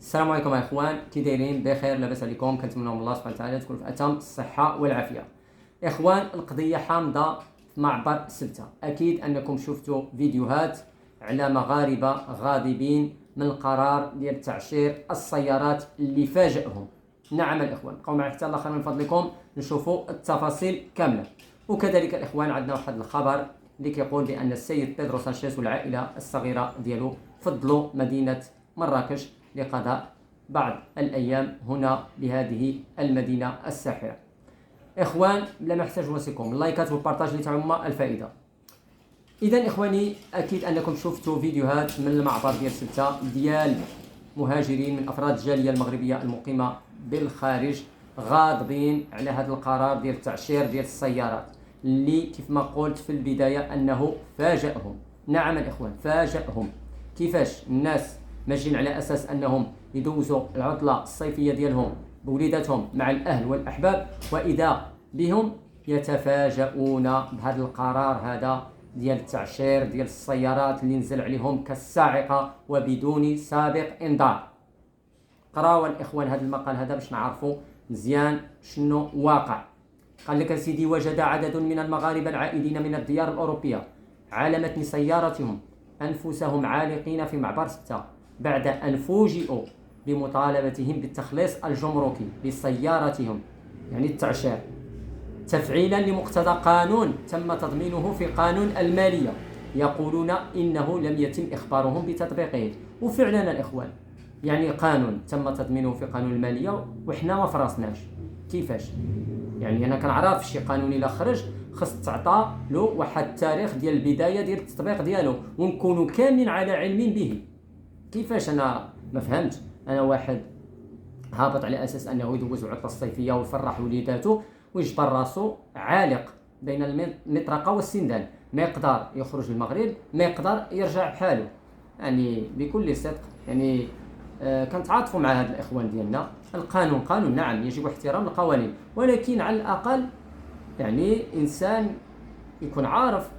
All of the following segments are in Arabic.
السلام عليكم يا اخوان، كي دايرين؟ بخير؟ لاباس عليكم؟ كنتمنى من الله سبحانه وتعالى تكون في اتم الصحه والعافيه. اخوان، القضيه حامضه في معبر سبته. اكيد انكم شفتوا فيديوهات على مغاربه غاضبين من القرار ديال تعشير السيارات اللي فاجئهم. نعم الاخوان، بقوا معي حتى الاخر من فضلكم نشوفوا التفاصيل كامله. وكذلك الاخوان عندنا واحد الخبر اللي كيقول بان السيد بيدرو سانشيز والعائله الصغيره ديالو فضلوا مدينه مراكش لقضاء بعض الأيام هنا بهذه المدينة الساحرة. إخوان، بلا ما احتاج وصيكم اللايكات والبارتاج لتعم الفائدة. إذا إخواني، أكيد أنكم شفتوا فيديوهات من المعبر ديال سبتة ديال مهاجرين من أفراد الجالية المغربية المقيمة بالخارج غاضبين على هذا القرار ديال التعشير ديال السيارات اللي كيف ما قلت في البداية أنه فاجأهم. نعم الإخوان، فاجأهم. كيفاش الناس ماشيين على اساس انهم يدوزوا العطله الصيفيه ديالهم بوليداتهم مع الاهل والاحباب، واذا بهم يتفاجؤون بهذا القرار هذا ديال التعشير ديال السيارات اللي نزل عليهم كالصاعقه وبدون سابق انذار. قراوا الاخوان هذا المقال هذا باش نعرفوا مزيان شنو واقع. قال لك سيدي: وجد عدد من المغاربه العائدين من الديار الاوروبيه على متن سيارتهم انفسهم عالقين في معبر سبته بعد أن فوجئوا بمطالبتهم بالتخليص الجمركي لسيارتهم، يعني التعشير، تفعيلا لمقتضى قانون تم تضمينه في قانون المالية. يقولون إنه لم يتم إخبارهم بتطبيقه. وفعلا الإخوان، يعني قانون تم تضمينه في قانون المالية وإحنا ما فرصناش. كيفاش؟ يعني أنا كنعرف شي قانون إلا خرج خص تعطى له واحد التاريخ ديال البداية ديال التطبيق ديالو ونكونوا كاملين على علم به. كيفاش؟ انا ما فهمت. انا واحد هابط على اساس انه يدوز العطله الصيفيه ويفرح وليداته ويجبر راسو عالق بين المطرقه والسندان، ما يقدر يخرج للمغرب، ما يقدر يرجع بحاله. يعني بكل صدق، يعني كنتعاطفوا مع هاد الاخوان ديالنا. القانون قانون، نعم، يجب احترام القوانين، ولكن على الاقل يعني انسان يكون عارف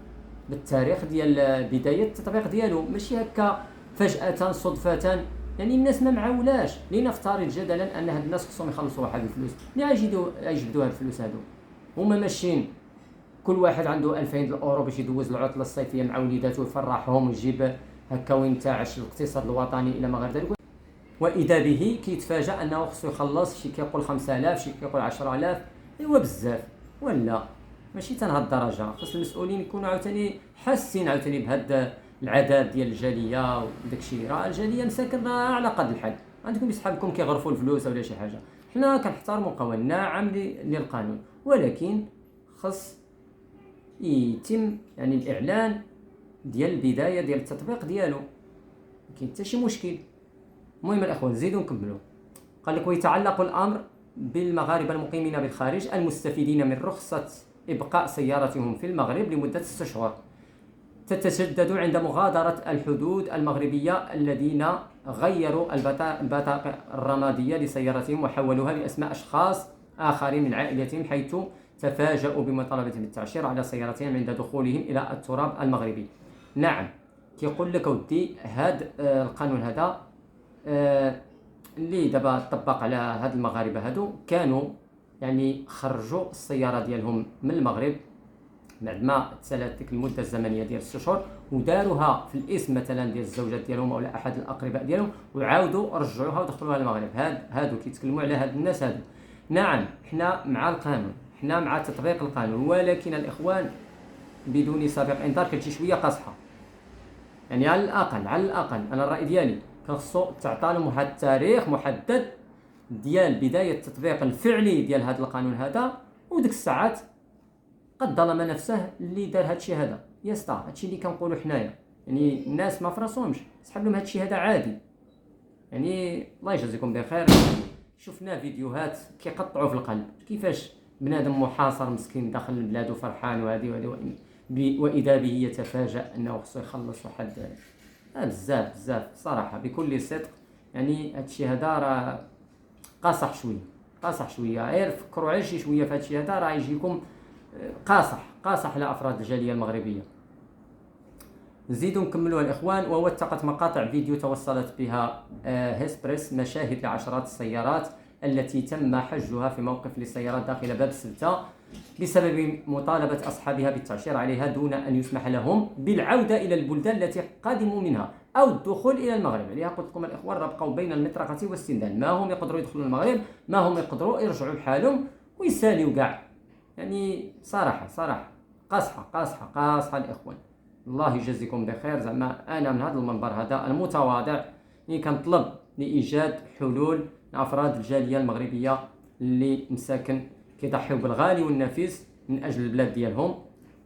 بالتاريخ ديال بدايه التطبيق ديالو، ماشي هكا فجأة صدفة. يعني الناس ما معولاش. لنفترض جدلا ان هاد الناس خصهم يخلصوا واحد الفلوس، اللي يجبدوا هاد الفلوس هادو؟ هما ماشيين كل واحد عنده 2000 الاورو باش يدوز العطله الصيفيه مع وليداته ويفرحهم ويجيب هكا وينتعش الاقتصاد الوطني الى ما غير ذلك، واذا به كيتفاجأ انه خصو يخلص شي كيقول 5000، شي كيقول 10000. ايوا بزاف ولا ماشي تنهاد الدرجه. خص المسؤولين يكونوا عاوتاني حاسين عاوتاني بهاد العادات ديال الجاليه وداك الشيء. راه الجاليه مساكن راه على قد الحد، عندكم صحابكم كيغرفوا الفلوس ولا شي حاجه. حنا كنحترموا القوانين، نعم، للقانون، ولكن خص يتم يعني الاعلان ديال البدايه ديال التطبيق ديالو. ما كاين حتى شي مشكل. المهم الاخوان، نزيدوا نكملوا. قال لك: ويتعلق الامر بالمغاربه المقيمين بالخارج المستفيدين من رخصه ابقاء سيارتهم في المغرب لمده 6 اشهر تتجدد عند مغادرة الحدود المغربية الذين غيروا البطاقة الرمادية لسيارتهم وحولوها لأسماء أشخاص آخرين من عائلتهم، حيث تفاجؤوا بمطالبة التعشير على سيارتهم عند دخولهم إلى التراب المغربي. نعم، كيقول لك ودي هذا القانون هذا اللي دابا طبق على هاد المغاربة هادو، كانوا يعني خرجوا السيارة ديالهم من المغرب بعد ما تسالت ديك المده الزمنيه ديال 6 اشهر وداروها في الاسم مثلا ديال الزوجات ديالهم او احد الاقرباء ديالهم، وعاودوا رجعوها ودخلوها للمغرب. هادو كيتكلموا على هاد الناس هادو. نعم، حنا مع القانون، حنا مع تطبيق القانون، ولكن الاخوان بدون سابق انذار كتجي شويه قاصحه. يعني على الاقل انا الراي ديالي خصو تعطى لهم واحد التاريخ محدد ديال بدايه التطبيق الفعلي ديال هذا القانون هذا، وديك الساعات قد ظلم نفسه اللي دار هادشي هذا. يسطا هادشي اللي كنقولوا حنايا، يعني الناس ما فراسهمش، سحب لهم هادشي هذا عادي. يعني الله يجازيكم بخير. شفنا فيديوهات كيقطعوا في القلب، كيفاش بنادم محاصر مسكين داخل البلاد وفرحان وهذه واذا به يتفاجأ انه خصو يخلص واحد بزاف صراحه بكل صدق. يعني هادشي هذا راه قاصح شويه. غير فكروا على شي شويه في هادشي هذا راه يجيكم قاصح على افراد الجاليه المغربيه. نزيدو نكملوها الإخوان، وهو التقط مقاطع فيديو توصلت بها هيسبريس مشاهد لعشرات السيارات التي تم حجزها في موقف للسيارات داخل باب السبتة بسبب مطالبة أصحابها بالتعشير عليها دون أن يسمح لهم بالعودة إلى البلدان التي قادموا منها أو الدخول إلى المغرب. عليها قلت لكم الإخوان ربقوا بين المطرقة والسندان، ما هم يقدروا يدخلوا المغرب، ما هم يقدروا يرجعوا بحالهم ويساليوا كاع. يعني صراحة قاصحة الإخوان. الله يجزيكم بخير. زعما أنا من هذا المنبر هذا المتواضع كنطلب لإيجاد حلول لأفراد الجالية المغربية اللي مساكن كيضحيو بالغالي والنفيس من أجل البلاد ديالهم،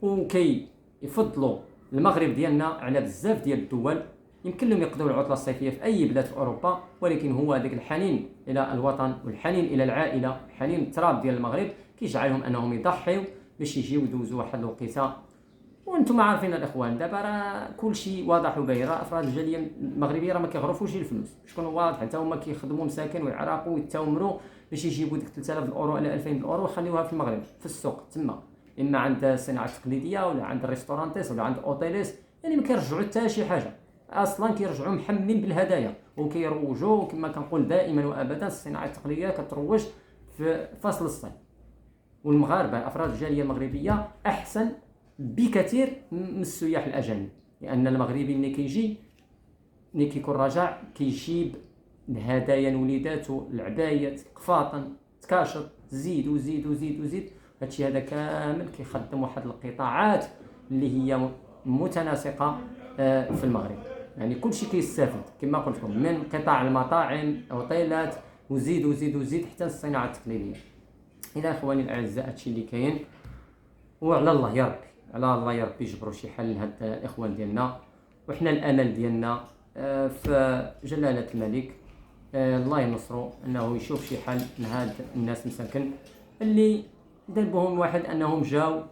وكي يفضلوا المغرب ديالنا على بزاف ديال الدول. يمكن لهم يقضوا العطلة الصيفية في أي بلاد في أوروبا، ولكن هو هذاك الحنين إلى الوطن والحنين إلى العائلة، حنين التراب ديال المغرب كيجعلهم أنهم يضحيو باش يجيو يدوزوا واحد الوقيته. وانتم عارفين الاخوان دابا راه كلشي واضح وباين، راه افراد الجاليه المغربيه راه ما كيغرفوش الفلوس، شكون واضح، حتى هما كيخدموا مساكن ويعرقوا ويتاومروا باش يجيبوا ديك 3000 الاورو على 2000 الاورو ويخليوها في المغرب في السوق تما، اما عند الصناعه التقليديه ولا عند الريستورانتيس ولا عند اوتيليس. يعني ما كيرجعوا حتى شي حاجه، اصلا كيرجعوا محملين بالهدايا وكيروجوا كما كنقول دائما وابدا. الصناعه التقليديه كتروج في فصل الصيف، والمغاربه افراد الجاليه المغربيه احسن بكثير من السياح الاجانب، لان المغربي ملي كيجي ملي كيكون راجع كيجيب الهدايا لوليداتو، العبايات، قفاطن، تكاشط، زيد. هادشي هذا كامل كيخدم واحد القطاعات اللي هي متناسقه في المغرب. يعني كلشي كيستافد كما قلت لكم، من قطاع المطاعم، اوتيلات، وزيد حتى الصناعه التقليديه. الى اخواني الاعزاء هادشي اللي كاين، وعلى الله يا ربي، على الله يا ربي يجبروا شي حل لهاد الاخوان ديالنا. وحنا الامل ديالنا في جلاله الملك الله ينصرو، انه يشوف شي حل لهاد الناس مساكن اللي ذنبهم واحد انهم جاو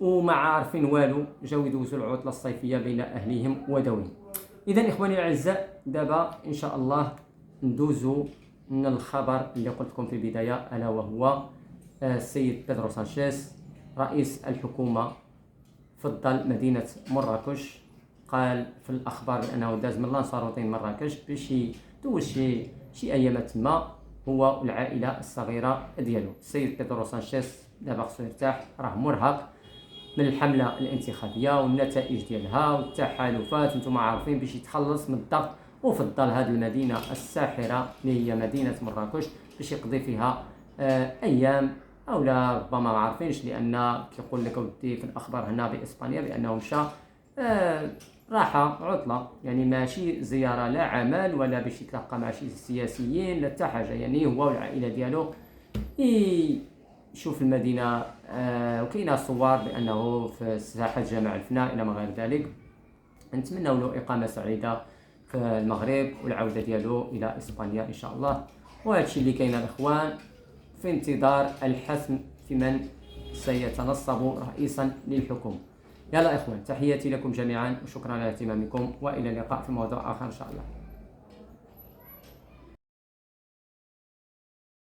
وما عارفين والو، جاو يدوزوا العطله الصيفيه بين اهليهم ودويهم. اذا اخواني الاعزاء دابا ان شاء الله ندوزوا من الخبر اللي قلت لكم في البدايه، الا وهو السيد بيدرو سانشيز رئيس الحكومة فضل مدينة مراكش. قال في الأخبار بأنه داز من لانساروطين مراكش باش يدوز شي أيام تما هو والعائلة الصغيرة ديالو. السيد بيدرو سانشيز دابا خصو يرتاح، راه مرهق من الحملة الانتخابية والنتائج ديالها والتحالفات، نتوما عارفين، باش يتخلص من الضغط، وفضل هذه المدينة الساحرة اللي هي مدينة مراكش باش يقضي فيها أيام، او لا ربما ما عارفينش، لان كيقول لك ودي في الاخبار هنا باسبانيا بانه مشى راحه عطله، يعني ماشي زياره لا عمل ولا باش يتلاقى مع شي سياسيين لا حتى حاجه، يعني هو والعائله ديالو يشوف المدينه. وكاينه صور بانه في ساحه جامع الفناء الى ما غير ذلك. نتمنوا له اقامه سعيده في المغرب والعوده ديالو الى اسبانيا ان شاء الله. وهذا الشيء اللي كاين الاخوان، في انتظار الحسم في من سيتنصب رئيسا للحكومة. يلا إخوان، تحياتي لكم جميعا وشكرا على اهتمامكم، وإلى اللقاء في موضوع آخر إن شاء الله.